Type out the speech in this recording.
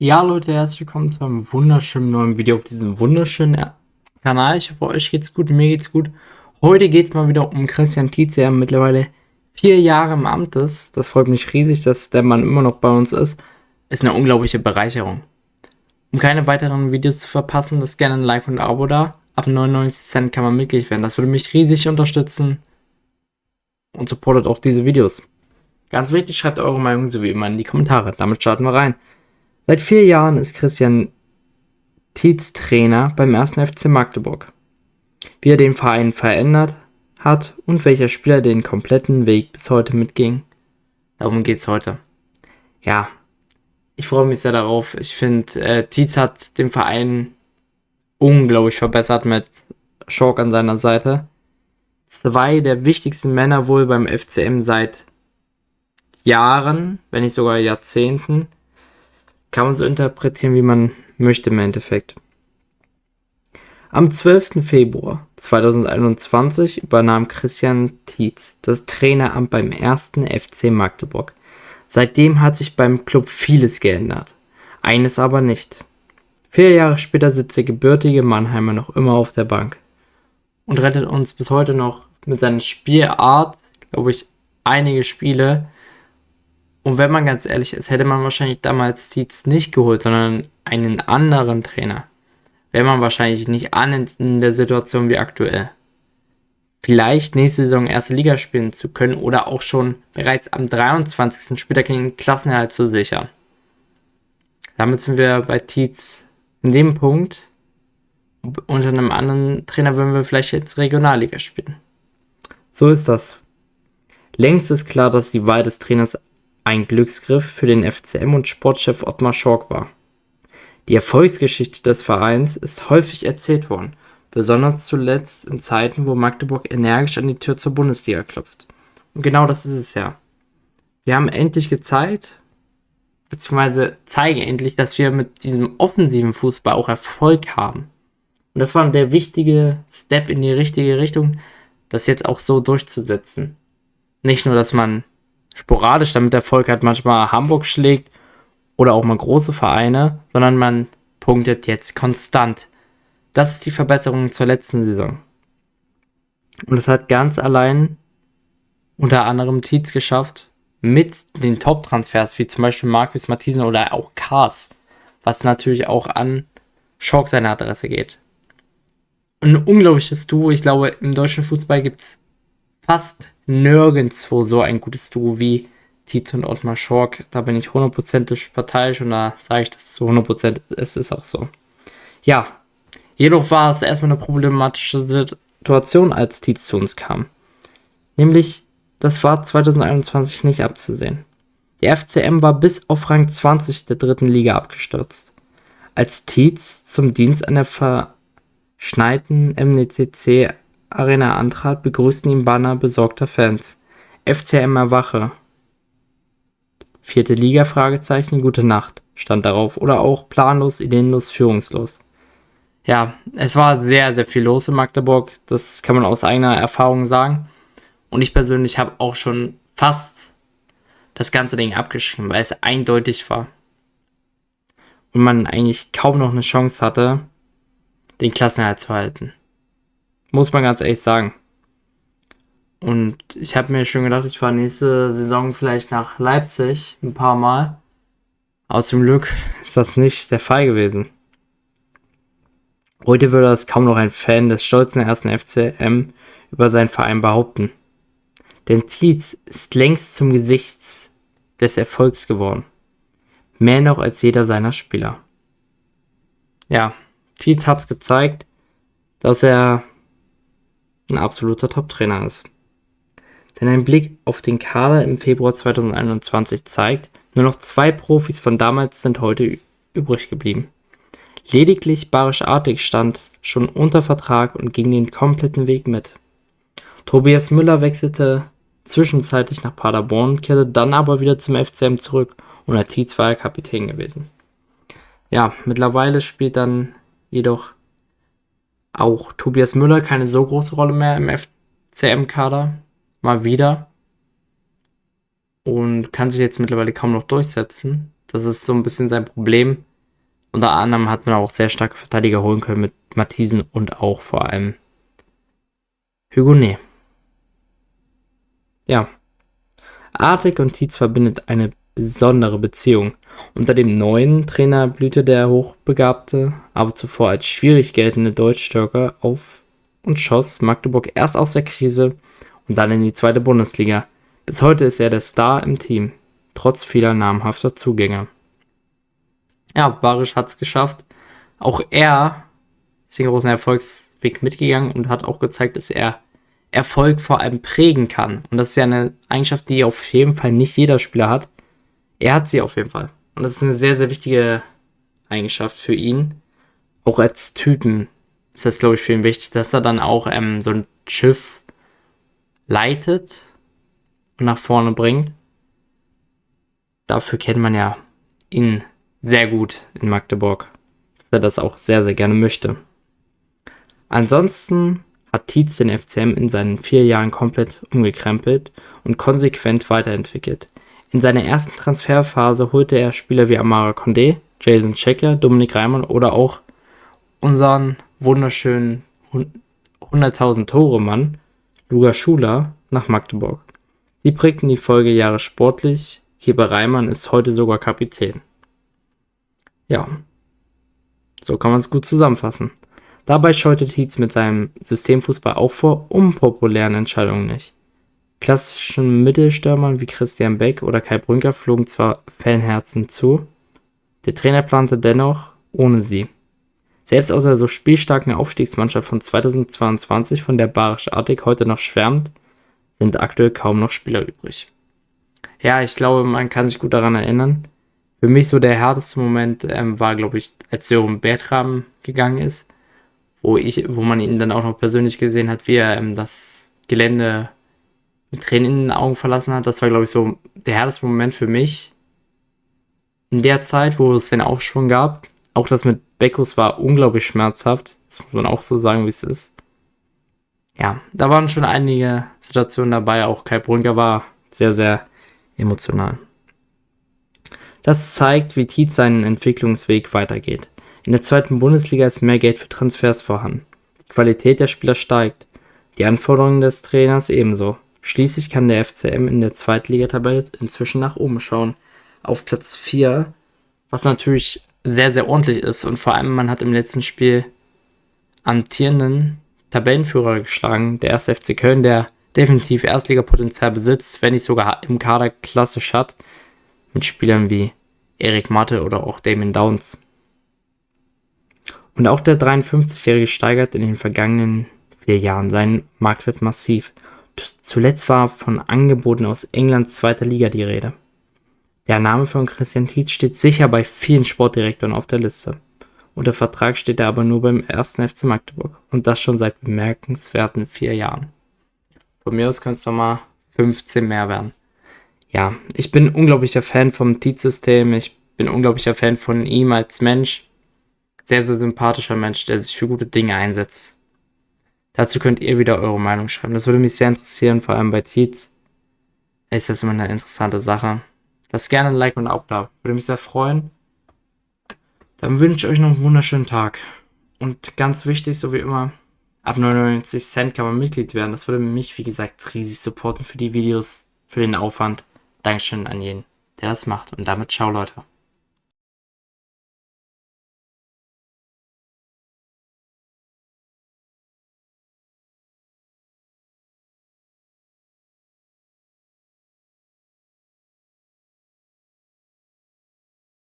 Ja, Leute, herzlich willkommen zu einem wunderschönen neuen Video auf diesem wunderschönen Kanal. Ich hoffe, euch geht's gut, mir geht's gut. Heute geht's mal wieder um Christian Tietz, der mittlerweile 4 Jahre im Amt ist. Das freut mich riesig, dass der Mann immer noch bei uns ist. Ist eine unglaubliche Bereicherung. Um keine weiteren Videos zu verpassen, lasst gerne ein Like und ein Abo da. Ab 99 Cent kann man Mitglied werden. Das würde mich riesig unterstützen und supportet auch diese Videos. Ganz wichtig, schreibt eure Meinung so wie immer in die Kommentare. Damit starten wir rein. Seit 4 Jahren ist Christian Tietz Trainer beim 1. FC Magdeburg. Wie er den Verein verändert hat und welcher Spieler den kompletten Weg bis heute mitging. Darum geht's heute. Ja, ich freue mich sehr darauf. Ich finde, Tietz hat den Verein unglaublich verbessert mit Schork an seiner Seite. Zwei der wichtigsten Männer wohl beim FCM seit Jahren, wenn nicht sogar Jahrzehnten. Kann man so interpretieren, wie man möchte im Endeffekt. Am 12. Februar 2021 übernahm Christian Tietz das Traineramt beim 1. FC Magdeburg. Seitdem hat sich beim Club vieles geändert, eines aber nicht. 4 Jahre später sitzt der gebürtige Mannheimer noch immer auf der Bank und rettet uns bis heute noch mit seiner Spielart, glaube ich, einige Spiele. Und wenn man ganz ehrlich ist, hätte man wahrscheinlich damals Tietz nicht geholt, sondern einen anderen Trainer, wäre man wahrscheinlich nicht in der Situation wie aktuell. Vielleicht nächste Saison erste Liga spielen zu können oder auch schon bereits am 23. Spieltag den Klassenerhalt zu sichern. Damit sind wir bei Tietz in dem Punkt. Unter einem anderen Trainer würden wir vielleicht jetzt Regionalliga spielen. So ist das. Längst ist klar, dass die Wahl des Trainers ein Glücksgriff für den FCM und Sportchef Ottmar Schork war. Die Erfolgsgeschichte des Vereins ist häufig erzählt worden, besonders zuletzt in Zeiten, wo Magdeburg energisch an die Tür zur Bundesliga klopft. Und genau das ist es ja. Wir haben endlich gezeigt, beziehungsweise zeigen endlich, dass wir mit diesem offensiven Fußball auch Erfolg haben. Und das war der wichtige Step in die richtige Richtung, das jetzt auch so durchzusetzen. Nicht nur, dass man sporadisch damit Erfolg hat, manchmal Hamburg schlägt oder auch mal große Vereine, sondern man punktet jetzt konstant. Das ist die Verbesserung zur letzten Saison. Und das hat ganz allein unter anderem Tietz geschafft mit den Top-Transfers, wie zum Beispiel Markus Matthiesen oder auch Kars, was natürlich auch an Schork seine Adresse geht. Ein unglaubliches Duo. Ich glaube, im deutschen Fußball gibt es fast nirgendwo so ein gutes Duo wie Tietz und Ottmar Schork. Da bin ich 100%ig parteiisch und da sage ich das zu 100%. Es ist auch so. Ja, jedoch war es erstmal eine problematische Situation, als Tietz zu uns kam. Nämlich, das war 2021 nicht abzusehen. Der FCM war bis auf Rang 20 der dritten Liga abgestürzt. Als Tietz zum Dienst an der verschneiten MDCC Arena antrat, begrüßten ihn Banner besorgter Fans. FCM erwache. 4. Liga? Fragezeichen, gute Nacht, stand darauf. Oder auch planlos, ideenlos, führungslos. Ja, es war sehr, sehr viel los in Magdeburg. Das kann man aus eigener Erfahrung sagen. Und ich persönlich habe auch schon fast das ganze Ding abgeschrieben, weil es eindeutig war. Und man eigentlich kaum noch eine Chance hatte, den Klassenerhalt zu halten. Muss man ganz ehrlich sagen. Und ich habe mir schon gedacht, ich fahre nächste Saison vielleicht nach Leipzig ein paar Mal. Aber zum Glück ist das nicht der Fall gewesen. Heute würde das kaum noch ein Fan des stolzen 1. FCM über seinen Verein behaupten. Denn Tietz ist längst zum Gesicht des Erfolgs geworden. Mehr noch als jeder seiner Spieler. Ja, Tietz hat es gezeigt, dass er ein absoluter Top-Trainer ist. Denn ein Blick auf den Kader im Februar 2021 zeigt, nur noch 2 Profis von damals sind heute übrig geblieben. Lediglich Barisch Artig stand schon unter Vertrag und ging den kompletten Weg mit. Tobias Müller wechselte zwischenzeitlich nach Paderborn, kehrte dann aber wieder zum FCM zurück und der Tietz war Kapitän gewesen. Ja, mittlerweile spielt dann jedoch auch Tobias Müller keine so große Rolle mehr im FCM-Kader. Mal wieder. Und kann sich jetzt mittlerweile kaum noch durchsetzen. Das ist so ein bisschen sein Problem. Unter anderem hat man auch sehr starke Verteidiger holen können mit Matthiesen und auch vor allem Hugonet. Ja, Artig und Tietz verbindet eine besondere Beziehung. Unter dem neuen Trainer blühte der hochbegabte, aber zuvor als schwierig geltende Deutsch-Türke auf und schoss Magdeburg erst aus der Krise und dann in die zweite Bundesliga. Bis heute ist er der Star im Team, trotz vieler namhafter Zugänge. Ja, Barisch hat es geschafft. Auch er ist den großen Erfolgsweg mitgegangen und hat auch gezeigt, dass er Erfolg vor allem prägen kann. Und das ist ja eine Eigenschaft, die auf jeden Fall nicht jeder Spieler hat. Er hat sie auf jeden Fall. Und das ist eine sehr, sehr wichtige Eigenschaft für ihn. Auch als Typen ist das, glaube ich, für ihn wichtig, dass er dann auch so ein Schiff leitet und nach vorne bringt. Dafür kennt man ja ihn sehr gut in Magdeburg, dass er das auch sehr, sehr gerne möchte. Ansonsten hat Tietz den FCM in seinen 4 Jahren komplett umgekrempelt und konsequent weiterentwickelt. In seiner ersten Transferphase holte er Spieler wie Amara Condé, Jason Checker, Dominik Reimann oder auch unseren wunderschönen 100.000 Tore-Mann Luca Schuler nach Magdeburg. Sie prägten die Folgejahre sportlich, Keber Reimann ist heute sogar Kapitän. Ja, so kann man es gut zusammenfassen. Dabei scheute Tietz mit seinem Systemfußball auch vor unpopulären Entscheidungen nicht. Klassischen Mittelstürmern wie Christian Beck oder Kai Brünker flogen zwar Fanherzen zu, der Trainer plante dennoch ohne sie. Selbst aus der so spielstarken Aufstiegsmannschaft von 2022, von der Barisch Artig heute noch schwärmt, sind aktuell kaum noch Spieler übrig. Ja, ich glaube, man kann sich gut daran erinnern. Für mich so der härteste Moment war, glaube ich, als Jerome Bertram gegangen ist, wo man ihn dann auch noch persönlich gesehen hat, wie er das Gelände mit Tränen in den Augen verlassen hat. Das war, glaube ich, so der härteste Moment für mich in der Zeit, wo es den Aufschwung gab. Auch das mit Beckus war unglaublich schmerzhaft. Das muss man auch so sagen, wie es ist. Ja, da waren schon einige Situationen dabei. Auch Kai Brünker war sehr, sehr emotional. Das zeigt, wie Tietz seinen Entwicklungsweg weitergeht. In der zweiten Bundesliga ist mehr Geld für Transfers vorhanden. Die Qualität der Spieler steigt. Die Anforderungen des Trainers ebenso. Schließlich kann der FCM in der Zweitligatabelle inzwischen nach oben schauen. Auf Platz 4, was natürlich sehr, sehr ordentlich ist. Und vor allem, man hat im letzten Spiel amtierenden Tabellenführer geschlagen, der 1. FC Köln, der definitiv Erstligapotenzial besitzt, wenn nicht sogar im Kader klassisch hat, mit Spielern wie Erik Matte oder auch Damien Downs. Und auch der 53-Jährige steigert in den vergangenen 4 Jahren seinen Marktwert massiv. Zuletzt war von Angeboten aus Englands zweiter Liga die Rede. Der Name von Christian Tietz steht sicher bei vielen Sportdirektoren auf der Liste. Unter Vertrag steht er aber nur beim 1. FC Magdeburg. Und das schon seit bemerkenswerten 4 Jahren. Von mir aus könnte es nochmal 15 mehr werden. Ja, ich bin ein unglaublicher Fan vom Tietz-System. Ich bin ein unglaublicher Fan von ihm als Mensch. Sehr, sehr sympathischer Mensch, der sich für gute Dinge einsetzt. Dazu könnt ihr wieder eure Meinung schreiben. Das würde mich sehr interessieren, vor allem bei Tietz. Ist das immer eine interessante Sache. Lasst gerne ein Like und ein Abo da. Würde mich sehr freuen. Dann wünsche ich euch noch einen wunderschönen Tag. Und ganz wichtig, so wie immer, ab 99 Cent kann man Mitglied werden. Das würde mich, wie gesagt, riesig supporten für die Videos, für den Aufwand. Dankeschön an jeden, der das macht. Und damit ciao, Leute.